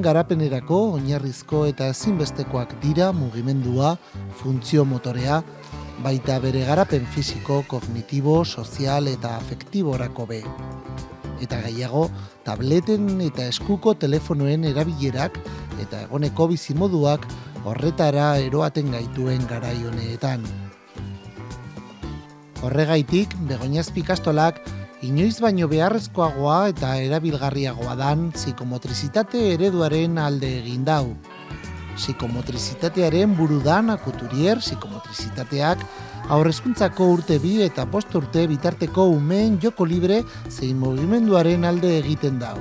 Pertsonen garapenerako oinarrizko eta ezinbestekoak dira mugimendua, funtzio motorea, baita bere garapen fisiko, kognitibo, sozial eta afektiborako be. Eta gehiago, tableten eta eskuko telefonoen erabilerak eta egoneko bizimoduak horretara eroaten gaituen garai honeetan. Horregaitik, Begoña Azpikastolak inoiz baino beharrezkoagoa eta erabilgarriagoa dan psikomotrizitate ereduaren alde egin dau. Psikomotrizitatearen buru dan akuturier psikomotrizitateak haurrezkuntzako urte 2 eta 5 urte bitarteko umeen joko libre zein mugimenduaren alde egiten dau.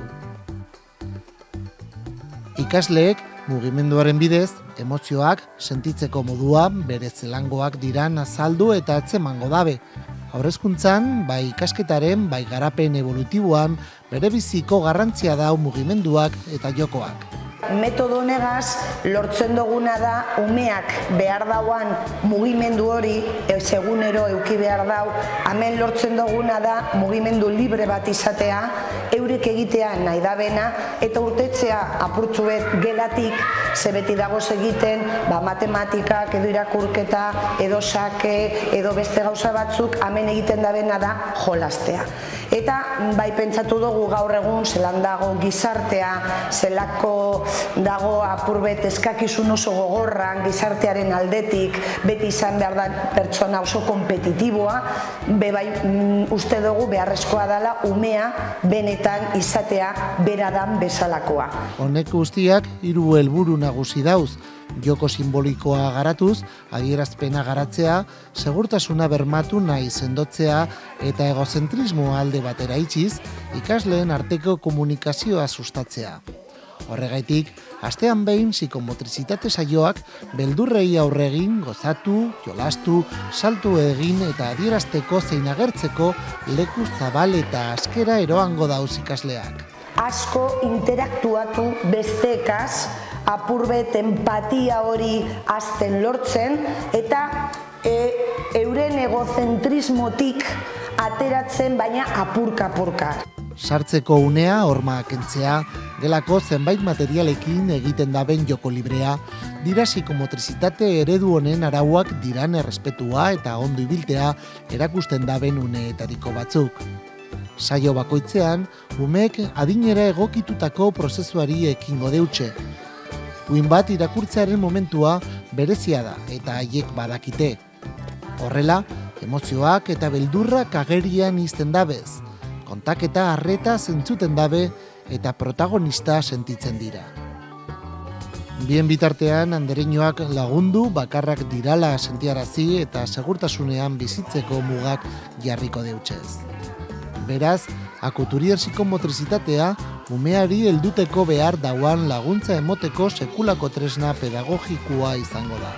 Ikasleek mugimenduaren bidez, emozioak sentitzeko modua bere zelangoak diran azaldu eta atzemango dabe. Haurrezkuntzan, bai ikasketaren, bai garapen evolutiboan, bere biziko garrantzia dau mugimenduak eta jokoak. Metodo honegaz lortzen duguna da umeak behar dauan mugimendu hori segunero eduki behar dau, hemen lortzen duguna da mugimendu libre bat izatea, eurek egitea nahi dabena eta urtetzea apurtzu bet gelatik ze beti dagoz egiten matematikak edo irakurketa edo sake edo beste gauza batzuk hemen egiten dabena da jolastea. Eta bai pentsatu dugu gaur egun zelan dago gizartea, zelako dago apurbet eskakizun oso gogorran gizartearen aldetik, beti izan behar da pertsona oso kompetitiboa, bai uste dugu beharrezkoa dela umea benetan izatea beradan bezalakoa. Honek guztiak 3 helburu nagusi dauz. Joko simbolikoa garatuz, adierazpena garatzea, segurtasuna bermatu nahi sendotzea eta egozentrismo alde batera itxiz, ikasleen arteko komunikazioa sustatzea. Horregaitik, astean behin psikomotrizitate saioak beldurrei aurre egin, gozatu, jolastu, saltu egin eta adierazteko zein agertzeko leku zabal eta askera eroango dauz ikasleak. Asko interaktuatu besteekaz, apurbet empatia hori azten lortzen eta euren egozentrismotik ateratzen baina apurka-apurka. Sartzeko unea horma kentzea, gelako zenbait materialekin egiten daben joko librea, dira psikomotrizitate eredu honen arauak diran errespetua eta ondo ibiltea erakusten daben uneetariko batzuk. Saio bakoitzean, umeek adinera egokitutako prozesuari ekingo deutxe. Puin bat irakurtzearen momentua berezia da eta haiek badakite. Horrela, emozioak eta beldurrak agerian izten dabez, kontaketa arreta zentzuten dabe eta protagonista sentitzen dira. Bien bitartean, andereñoak lagundu bakarrak dirala sentiarazi eta segurtasunean bizitzeko mugak jarriko deutxez. Beraz, akuturier psikomotrizitatea umeari helduteko behar dauan laguntza emoteko sekulako tresna pedagogikoa izango da.